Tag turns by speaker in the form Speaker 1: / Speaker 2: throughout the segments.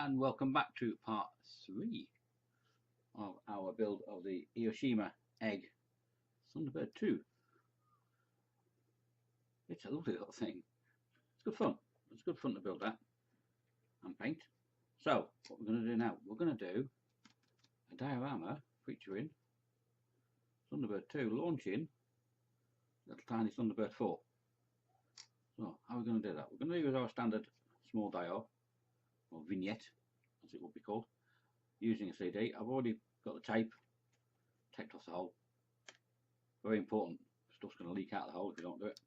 Speaker 1: and welcome back to part 3 of our build of the Aoshima egg Thunderbird 2. It's a lovely little thing. It's good fun. It's good fun to build that and paint. So what we're going to do now, we're going to do a diorama featuring Thunderbird 2 launching little tiny Thunderbird 4. So how are we going to do that? We're going to use our standard small dio, or vignette as it would be called, using a CD. I've already got the tape taped off the hole. Very important, stuff's going to leak out of the hole if you don't do it.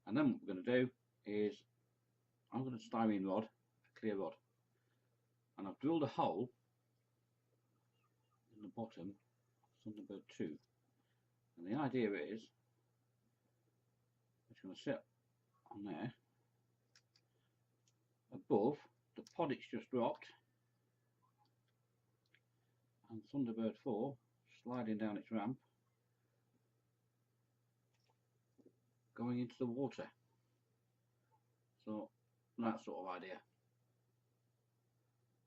Speaker 1: And then what we're going to do is I'm going to styrene rod, a clear rod, and I've drilled a hole in the bottom of Thunderbird 2, and the idea is it's going to sit on there above the pod it's just dropped, and Thunderbird 4 sliding down its ramp going into the water. So that sort of idea.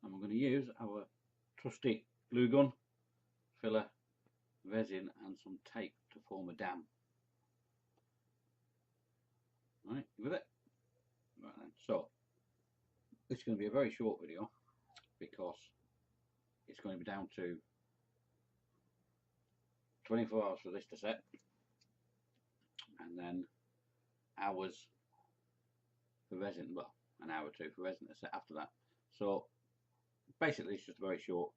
Speaker 1: And we're going to use our trusty glue gun, filler, resin and some tape to form a dam. Right, you with it? Right then, so it's going to be a very short video because it's going to be down to 24 hours for this to set, and then hours for resin, well, an hour or two for resin to set after that. So basically it's just very short.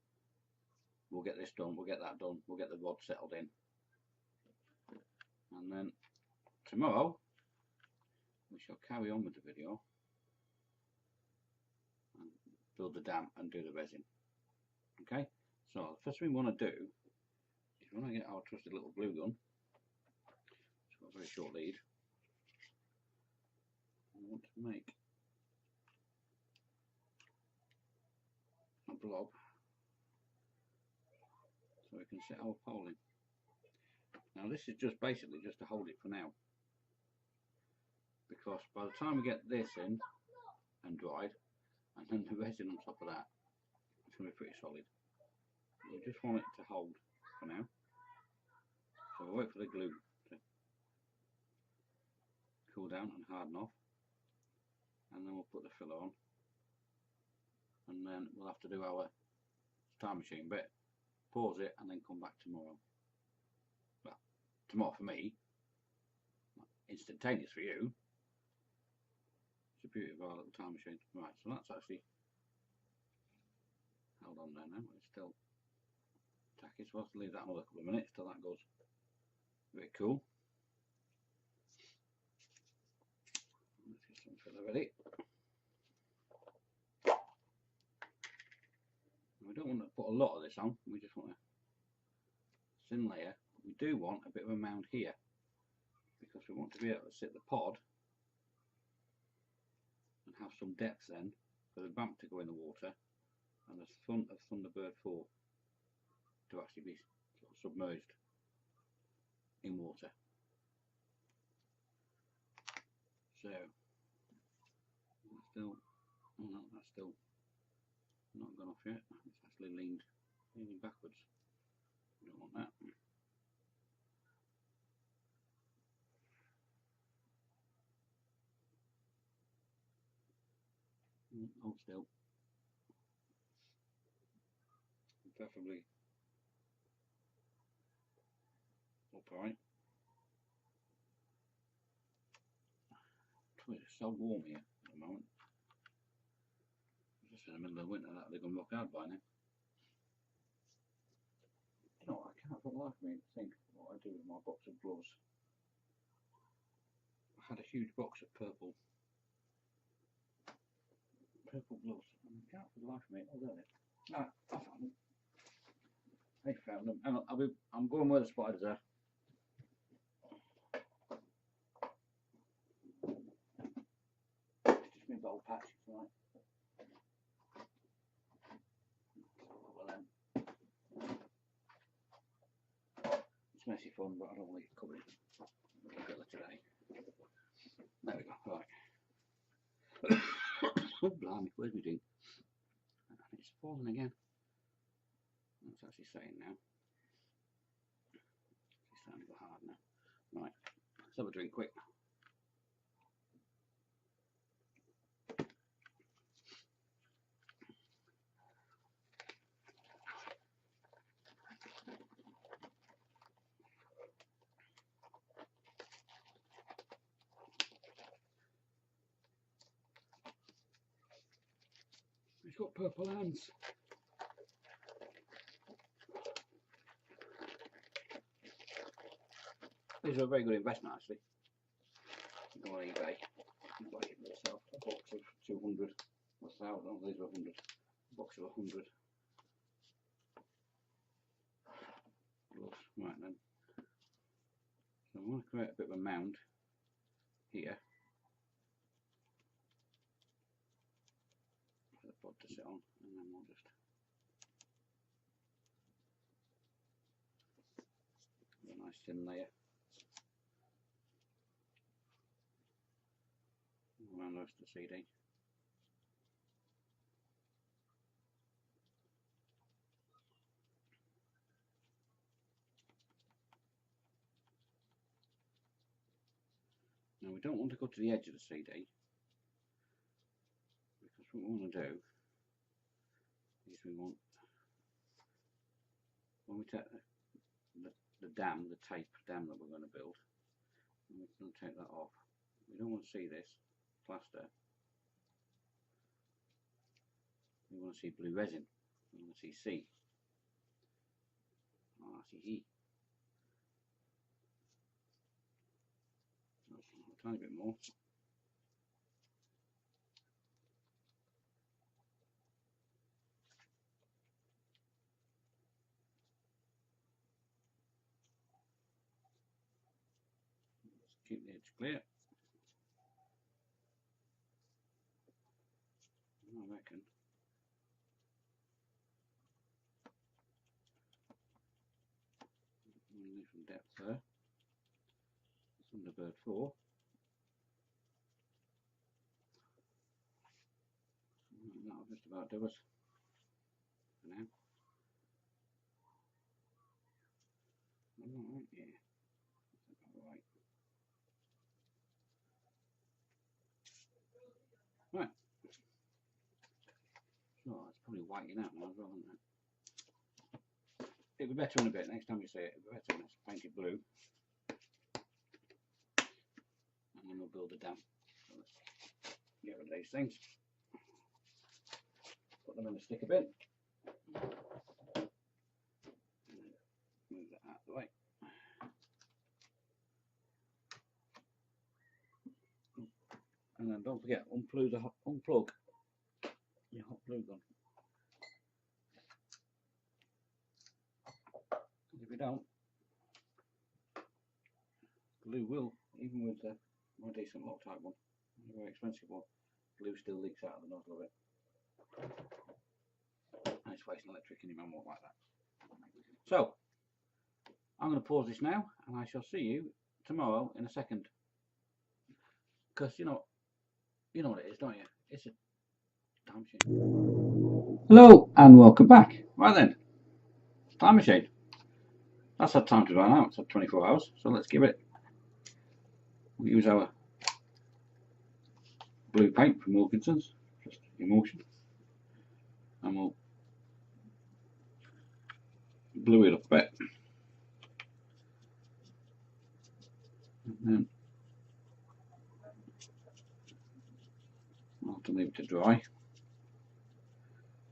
Speaker 1: We'll get this done, we'll get that done, we'll get the rod settled in, and then tomorrow we shall carry on with the video and build the dam and do the resin. Okay, so the first thing we want to do is we want to get our trusted little glue gun. It's got a very short lead. We want to make a blob so we can set our pole in. Now this is just basically just to hold it for now, because by the time we get this in and dried, and then the resin on top of that, it's going to be pretty solid. We just want it to hold for now, so we'll wait for the glue to cool down and harden off, and then we'll put the filler on, and then we'll have to do our time machine bit, pause it and then come back tomorrow. Well, tomorrow for me, instantaneous for you. It's the beauty of our little time machine. Right, so that's actually held on there now. It's still tacky, so we'll have to leave that another couple of minutes till that goes a bit cool. Let's get some filler ready. We don't want to put a lot of this on, we just want a thin layer. We do want a bit of a mound here, because we want to be able to sit the pod and have some depth then for the ramp to go in the water and the front of Thunderbird 4 to actually be sort of submerged in water. So that's still, oh no, that's still not gone off yet. It's actually leaning backwards. We don't want that. Hold still. Preferably upright. It's so warm here at the moment. Just in the middle of winter, that they're going to rock out by now. You know, I can't for the life of me think what I do with my box of gloves. I had a huge box of purple gloves, and I can't for the life of me. Oh, there they are. Ah, I found them. I found them. And I'm going where the spiders are. It's just my bowl patch, right? It's messy fun, but I don't want it covered. I'll get that today. There we go. Right. Oh, blimey, where's my drink? fallen again. That's actually saying now. It's starting to go hard now. Right, let's have a drink quick. He's got purple hands. These are a very good investment actually. You go on eBay, you buy it yourself. A box of 200, what's that? Oh, these are 100. A box of 100. Right then. So I want to create a bit of a mound here for the pod to sit on, and then we'll just have a nice thin layer around the rest of the CD. Now we don't want to go to the edge of the CD, because what we want to do is we want, when we take the dam, the tape dam that we're going to build, and we're going to take that off. We don't want to see this plaster. We want to see blue resin. We want to see C. Oh, I see E. A tiny bit more. Let's keep the edge clear. I reckon we'll leave some depth there. Thunderbird 4. That'll just about do us for now. Alright, yeah. That's about right. Right. So it's probably whitening out now as well, isn't it? It'll be better in a bit. Next time you see it, it'll be better when it's painted blue. And then we'll build a dam. So let's get rid of these things. Put them in the sticker bin. Move that out of the way. And then don't forget, unplug your hot glue gun. If you don't, glue will, even with the more decent Loctite one, a very expensive one, glue still leaks out of the nozzle of it. And it's wasting electric and you won't like that. So, I'm going to pause this now and I shall see you tomorrow in a second. Because you know what it is, don't you? It's a time machine. Hello and welcome back. Right then, time machine. That's had time to run out. It's had 24 hours, so let's give it. We'll use our blue paint from Wilkinson's, just Emotion, and we'll blue it up a bit. And then I'll have to leave it to dry.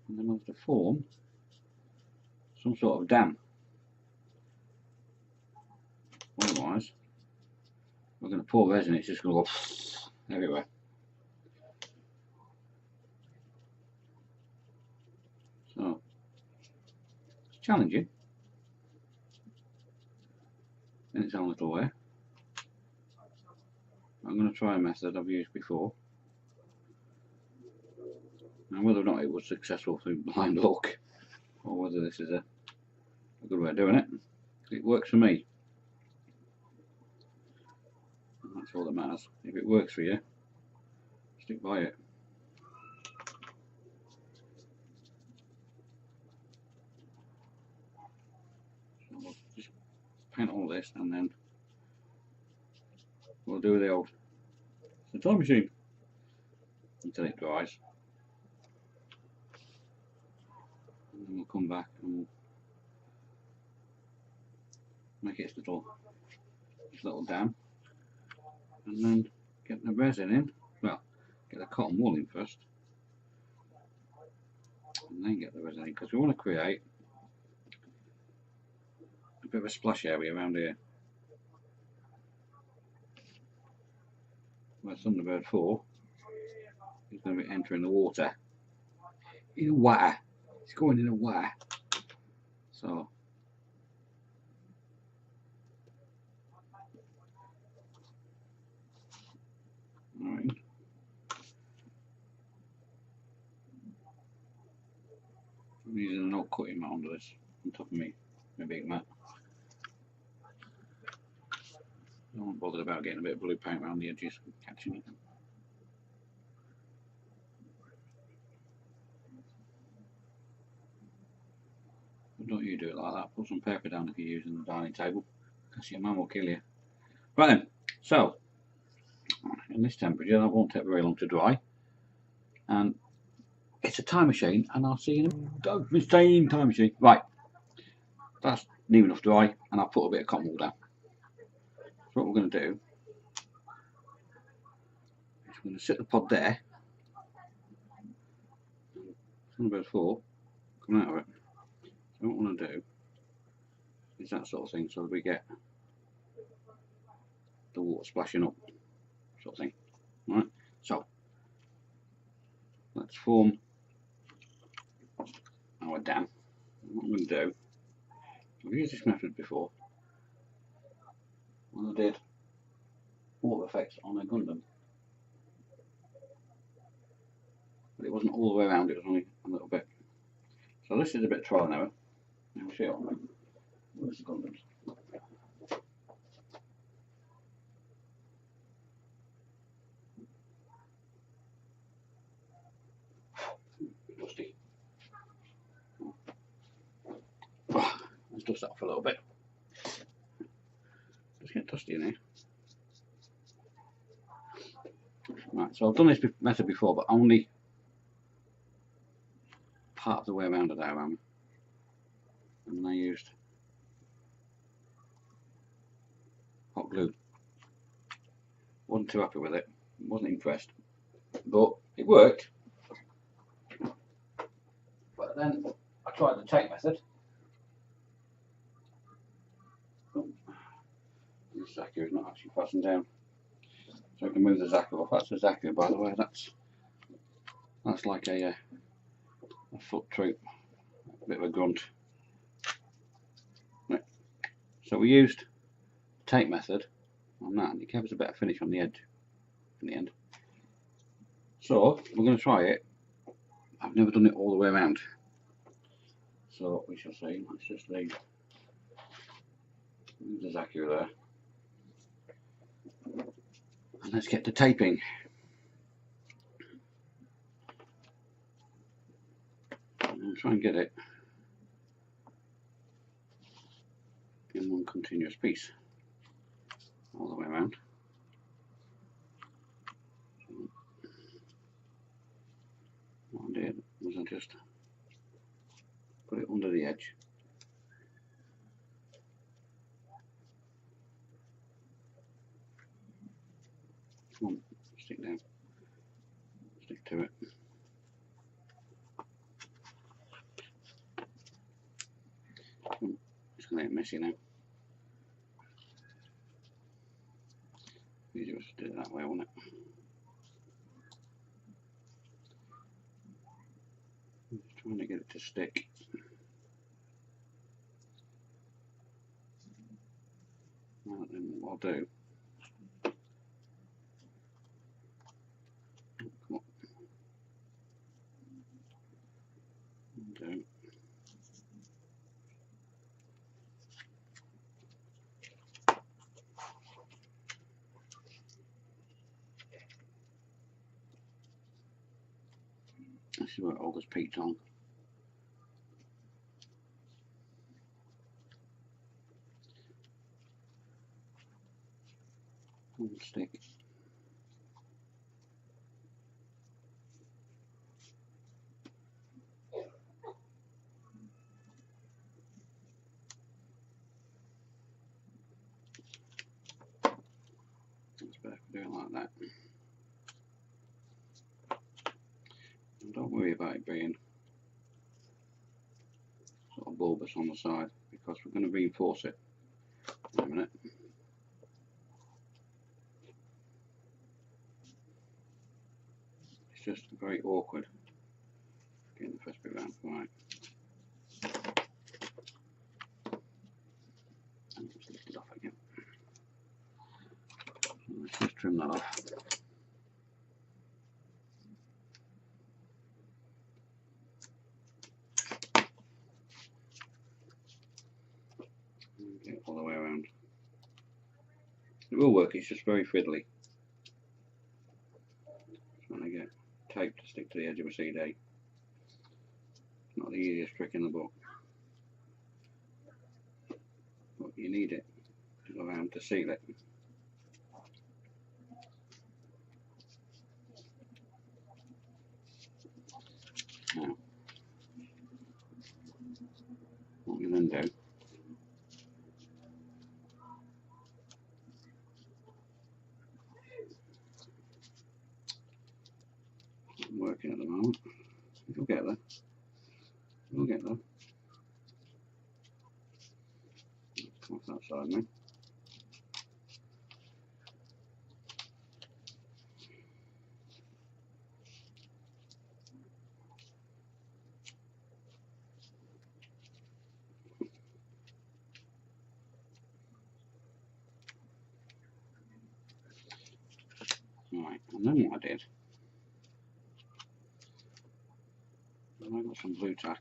Speaker 1: And then we'll have to form some sort of dam. Otherwise, we're going to pour resin, it's just going to go everywhere. So, it's challenging in its own little way. I'm going to try a method I've used before. Now, whether or not it was successful through blind luck, or whether this is a good way of doing it, it works for me. And that's all that matters. If it works for you, stick by it. this, and then we'll do the old time machine until it dries. And then we'll come back and we'll make its little dam, and then get the resin in. Well, get the cotton wool in first, and then get the resin in, because we want to create a bit of a splash area around here where Thunderbird 4 is going to be entering the water. In the water. It's going in the water. So alright. I'm using an old cutting mat under this on top of my big mat. I'm not bothered about getting a bit of blue paint around the edges and catching it. But don't you do it like that. Put some paper down if you're using the dining table, because your mum will kill you. Right then, so in this temperature that won't take very long to dry, and it's a time machine, and I'll see you in a time machine. Right, that's near enough dry, and I'll put a bit of cotton wool down. So what we're going to do is we're going to sit the pod there. Thunderbird 4 coming out of it. So what I want to do is that sort of thing, so that we get the water splashing up, sort of thing. Right. So let's form our dam. What I'm going to do, I've used this method before when I did water effects on a Gundam, but it wasn't all the way around, it was only a little bit. So this is a bit trial and error. I'll show you what I mean. Where's the Gundams? Dusty. Let's dust that off a little bit. Just get dusty in here. Right, so I've done this method before, but only part of the way around the diorama. And I used hot glue. Wasn't too happy with it. Wasn't impressed. But it worked. But then I tried the tape method. Oh, the Zaku is not actually fastened down. So I can move the Zaku off. That's a Zaku, by the way. That's like a foot troop. A bit of a grunt. Right. So we used the tape method on that, and it gave us a better finish on the edge in the end. So we're going to try it. I've never done it all the way around, so we shall see. Let's just leave the Zaku there, and let's get to taping. I'll try and get it in one continuous piece all the way around. What I did was I just put it under the edge. Come on, stick down, stick to it. It's going to get messy now. Easier to do it that way, won't it? Just trying to get it to stick. Right, then what I'll do. Come on. Do. This is where all this peats on. stick. It's better to do it like that. And don't worry about it being sort of bulbous on the side, because we're going to reinforce it in a minute. It's just very awkward getting the first bit round. Right. And just lift it off again. Let's just trim that off. And get it all the way around. It will work, it's just very fiddly. Trying to get tape to stick to the edge of a CD. Not the easiest trick in the book. But you need it to go around to seal it. Now, what we then do, I'm working at the moment. You'll get there. We'll get there. Come off that side now. Right, and then what I did, I got some blue tack.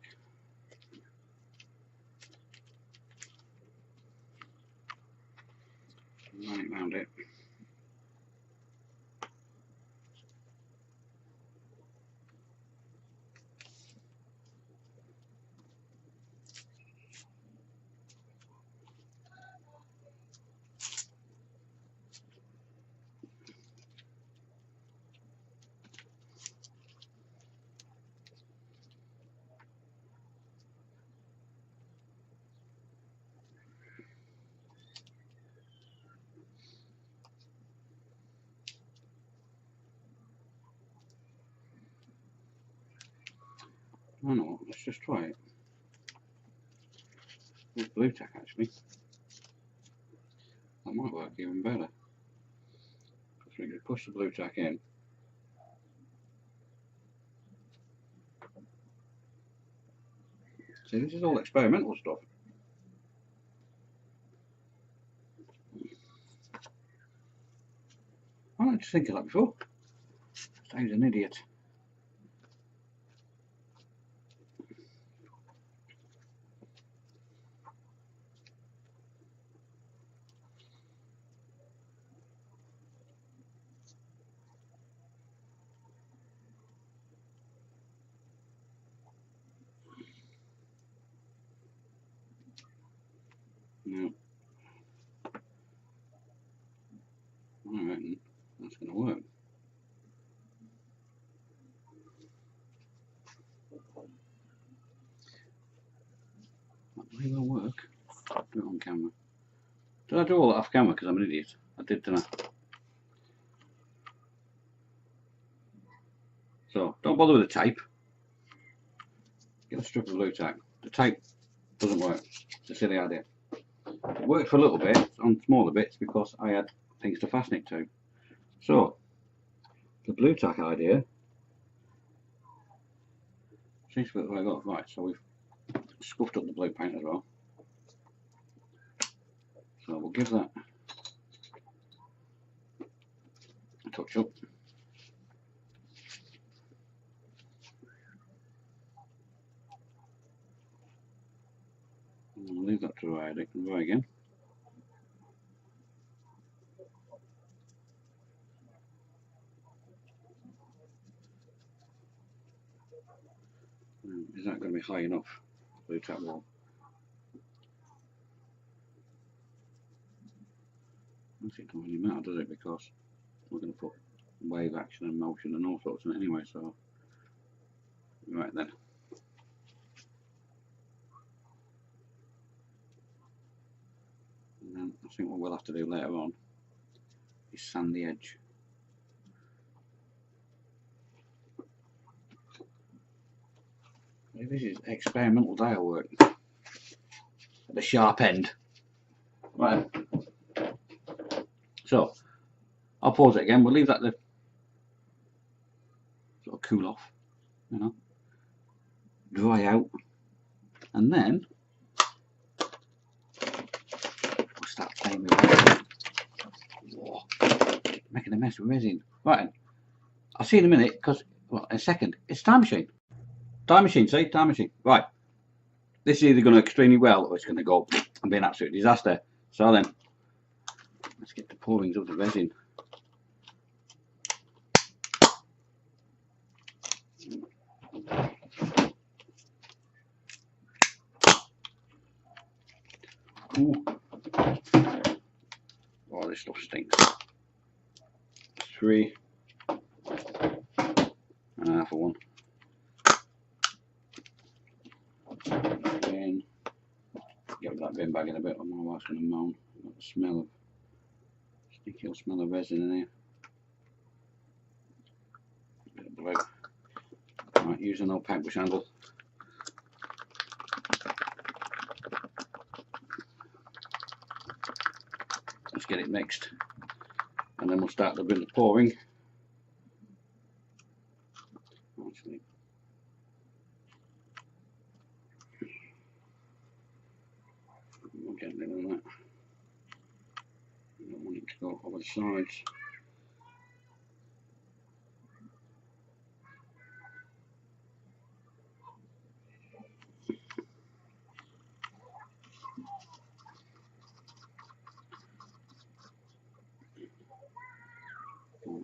Speaker 1: Run it round it. I know, let's just try it. With blue tack actually. That might work even better. Because we can push the blue tack in. See, this is all experimental stuff. I like to think of that before. I was an idiot. No. I reckon that's going to work. That may well work. Do it on camera. Did I do all that off camera because I'm an idiot? I did, didn't I? So, don't bother with the tape. Get a strip of blue tack. The tape doesn't work. It's a silly idea. It worked for a little bit on smaller bits because I had things to fasten it to. So, the blue tack idea seems to be the way I got. Right, so we've scuffed up the blue paint as well. So we'll give that a touch up. And we'll leave that to dry again. Is that going to be high enough? Blue tack wall. It doesn't really matter, does it? Because we're going to put wave action and motion and all sorts in it anyway. So, right then. And then I think what we'll have to do later on is sand the edge. This is experimental dial work at the sharp end. Right. So I'll pause it again. We'll leave that to sort of cool off, you know, dry out, and then we'll start playing with resin. Whoa, making a mess with resin. Right. I'll see you in a minute because, well, in a second. It's time machine. Time machine. See, time machine. Right. This is either going to extremely well or it's going to go and be an absolute disaster. So then, let's get the pourings of the resin. Ooh. Oh, this stuff stinks. 3 and a half of one. Again, get that bin bag in a bit. My wife's going to moan. Got the smell of stinky old smell of resin in here. Bit of blue. Right, use an old paintbrush handle. Let's get it mixed, and then we'll start the bit of pouring. Actually, more gently than that. I don't want it to go over the sides.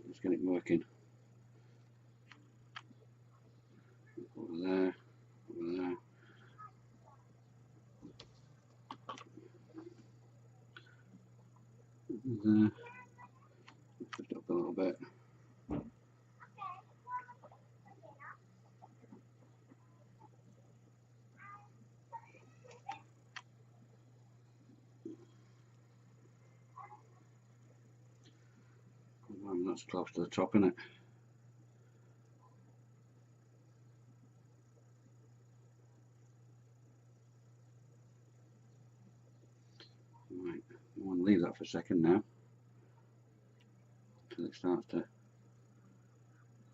Speaker 1: Let's get it working. Over there, over there. There. Lift it up a little bit. That's close to the top, isn't it? Right, I want to leave that for a second now, until it starts to,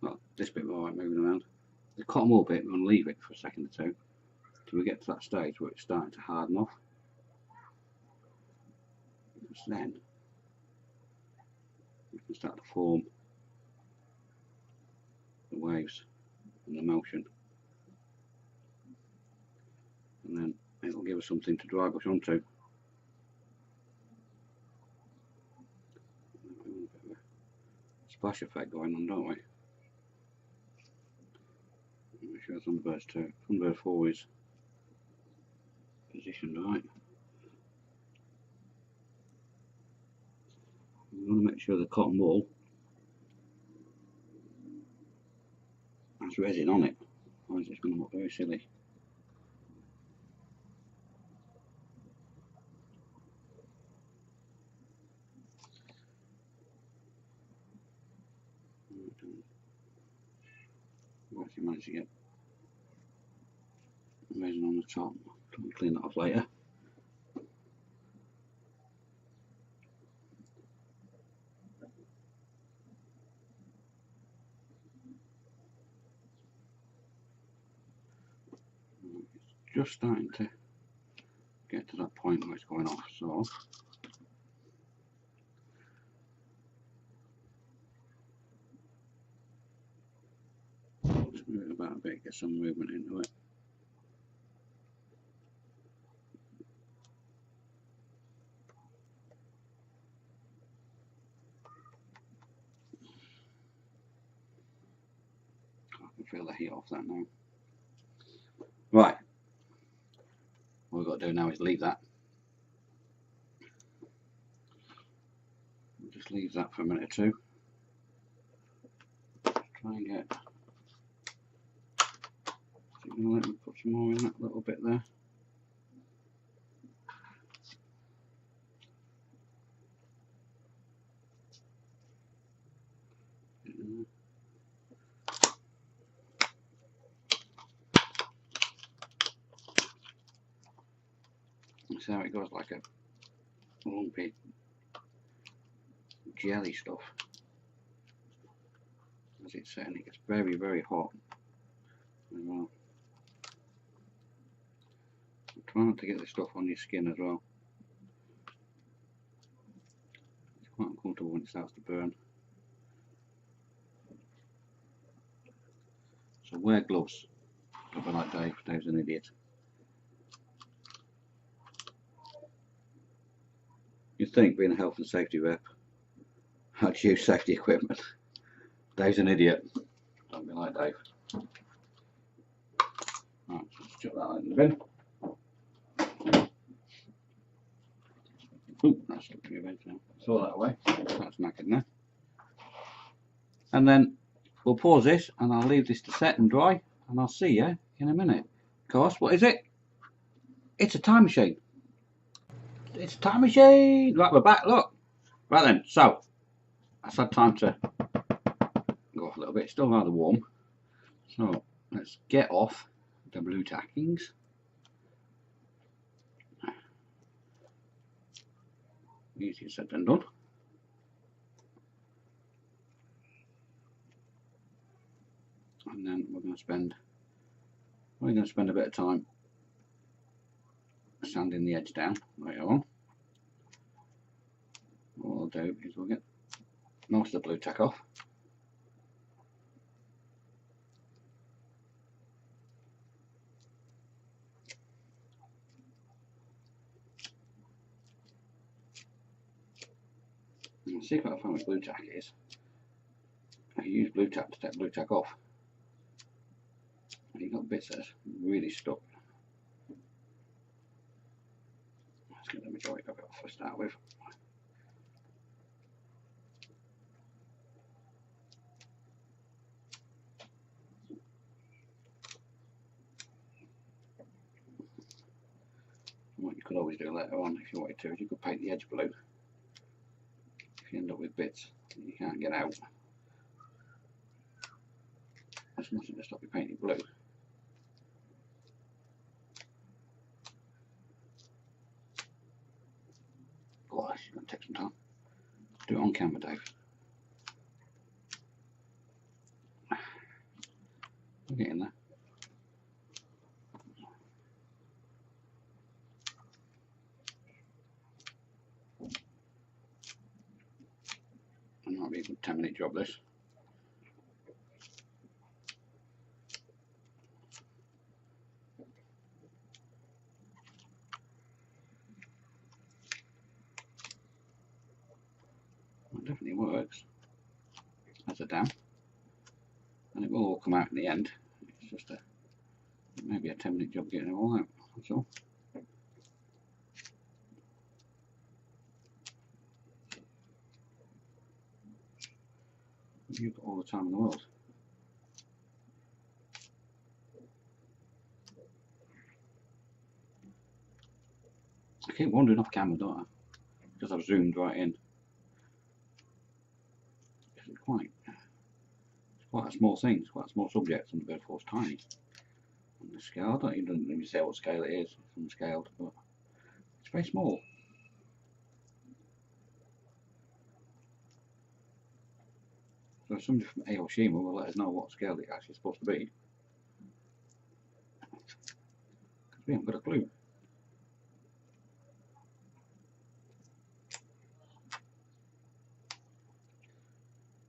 Speaker 1: well, this bit will alright moving around. The cotton wool bit, we're going to leave it for a second or two, till we get to that stage where it's starting to harden off. Because then, we can start to form the waves and the motion. And then it'll give us something to dry brush onto. Splash effect going on, don't we? Make sure Thunderbird's too. Thunderbird 4 is positioned right. We want to make sure the cotton wool has resin on it, otherwise it's going to look very silly. We actually managed to get resin on the top. I'll clean that off later. It's just starting to get to that point where it's going off, so just move it about a bit, get some movement into it. I can feel the heat off that now. Right, what we've got to do now is leave that. leave that for a minute or two. Try and get. Let me put some more in that little bit there. See how it goes, like a lumpy jelly stuff as it's setting. It gets very, very hot. Well, try not to get this stuff on your skin as well. It's quite uncomfortable when it starts to burn. So wear gloves. Don't be like Dave. Dave's an idiot. You'd think, being a health and safety rep, I'd use safety equipment. Dave's an idiot. Don't be like Dave. Right, let's chuck that in the bin. Ooh, that's stuck to my bench now. Throw that away. That's knackered now. And then we'll pause this and I'll leave this to set and dry and I'll see you in a minute. Of course, what is it? It's a time machine. It's a time machine! Right, we're back, look. Right then, so that's had time to go off a little bit. It's still rather warm. So let's get off the blue tackings. Easier said than done. And then we're going to spend a bit of time sanding the edge down later on. What I'll do is we'll get most of the blue tack off. And the secret I found with blue tack is if you use blue tack to take blue tack off, and you've got bits that's really stuck. Let's get the majority of it off to start with. What you could always do later on, if you wanted to, is you could paint the edge blue. If you end up with bits that you can't get out, there's nothing to stop you painting blue. Oh, it's going to take some time. Do it on camera, Dave. We're getting there. It might be a good 10-minute job, this. It definitely works as a dam, and it will all come out in the end. It's just maybe a 10-minute job getting it all out, that's all. You've got all the time in the world. I keep wandering off camera, don't I? Because I've zoomed right in. It's quite a small thing, it's quite a small subject, and the bird force tiny. On the scale, I don't even say what scale it is, it's unscaled, but it's very small. So if somebody from Aoshima will let us know what scale it's actually supposed to be, because we haven't got a clue.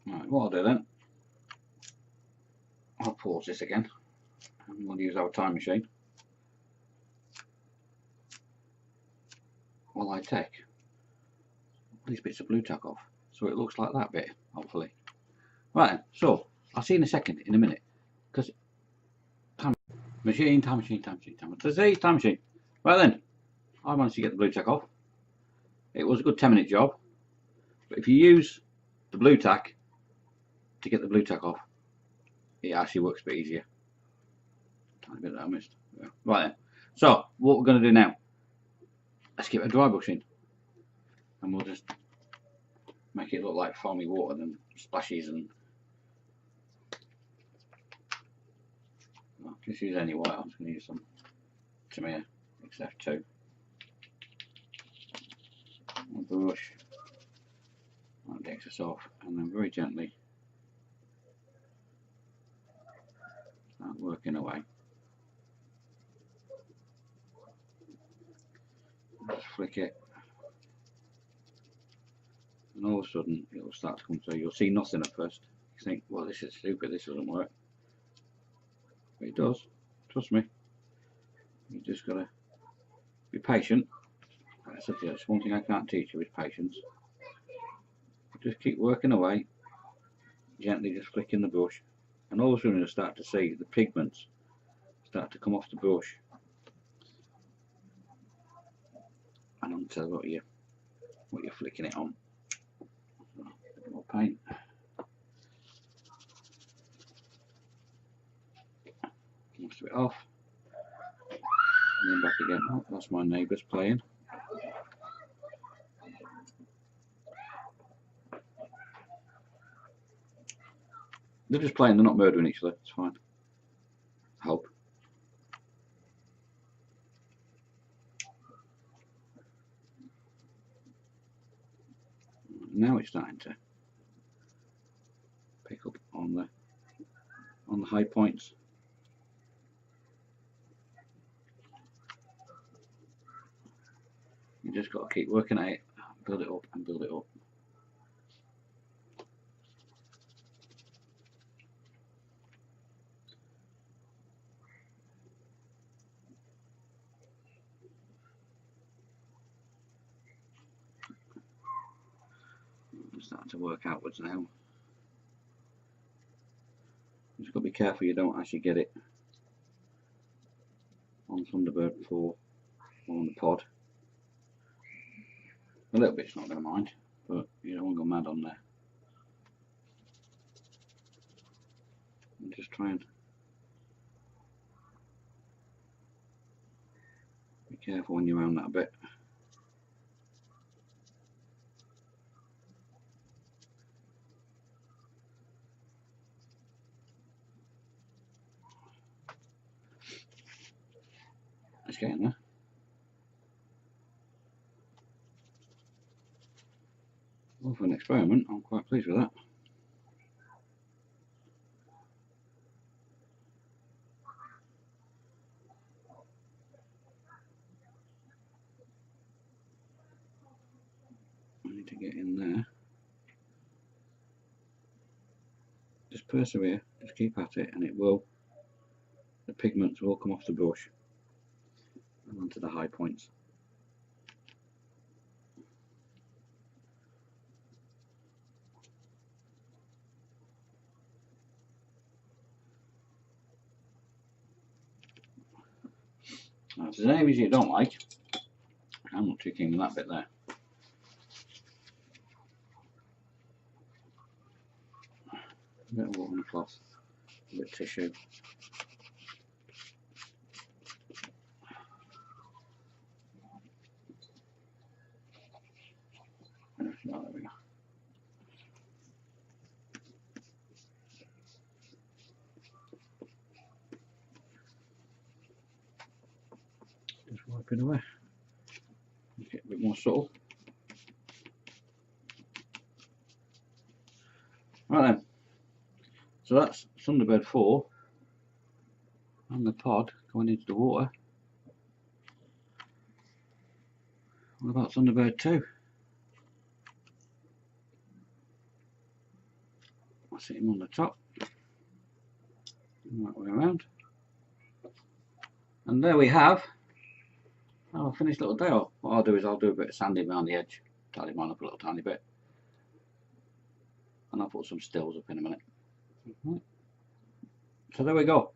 Speaker 1: Right, what I'll do then, I'll pause this again, and we'll use our time machine while I take these bits of blue tack off, so it looks like that bit, hopefully. Right then, so I'll see you in a second, in a minute, because time machine. Today's time machine. Right then, I managed to get the blue tack off. It was a good 10-minute job. But if you use the blue tack to get the blue tack off, it actually works a bit easier. Tiny bit that I missed. Yeah. Right then. So what we're going to do now, let's get a dry brush in, and we'll just make it look like foamy water and splashes. And well, just use any white. I'm just going to use some Tamiya XF2. A brush, wipe the excess off, and then very gently start working away. Just flick it, and all of a sudden it will start to come through. You'll see nothing at first. You think, well, this is stupid, this doesn't work. But it does, trust me. You just gotta be patient. Like I said to you, that's one thing I can't teach you is patience. Just keep working away, gently just flicking the brush, and all of a sudden you'll start to see the pigments start to come off the brush and onto what you're flicking it on. So, a bit more paint. Most of it off, and then back again. Oh, that's my neighbours playing. They're just playing, they're not murdering each other, it's fine. I hope. Now it's starting to pick up on the high points. You just got to keep working at it, build it up and build it up. I'm starting to work outwards now. You just got to be careful you don't actually get it on Thunderbird 4 or on the pod. A little bit's not going to mind, but you don't want to go mad on there. And just try and be careful when you're around that bit. It's getting there. Well, for an experiment, I'm quite pleased with that. I need to get in there. Just persevere, just keep at it, and it will. The pigments will come off the brush and onto the high points. Now, if there's any areas you don't like, I'm not too keen with that bit there. A bit of water on the cloth, a bit of tissue. Oh, there we go. Just wipe it away. Make it a bit more subtle. Right then. So that's Thunderbird 4 and the pod going into the water. What about Thunderbird 2? I'll sit him on the top. Right way around. And there we have our finished little tail. What I'll do is I'll do a bit of sanding around the edge, tidy mine up a little tiny bit, and I'll put some stills up in a minute. So there we go.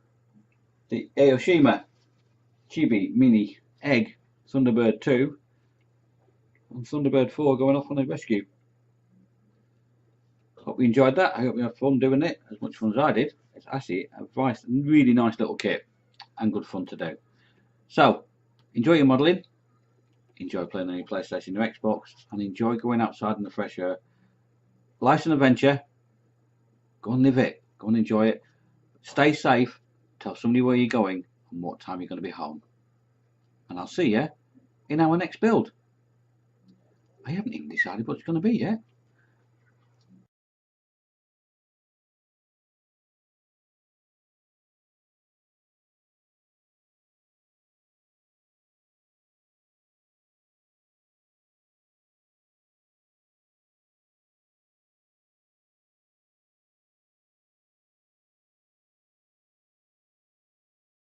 Speaker 1: The Aoshima Chibby Mini Egg Thunderbird 2 and Thunderbird 4 going off on a rescue. hope you enjoyed that. I hope you had fun doing it, as much fun as I did. It's actually a really nice little kit and good fun to do. So, enjoy your modelling, enjoy playing on your PlayStation, your Xbox, and enjoy going outside in the fresh air. Life's an adventure. Go and live it. Go and enjoy it. Stay safe. Tell somebody where you're going and what time you're going to be home. And I'll see you in our next build. I haven't even decided what it's going to be yet.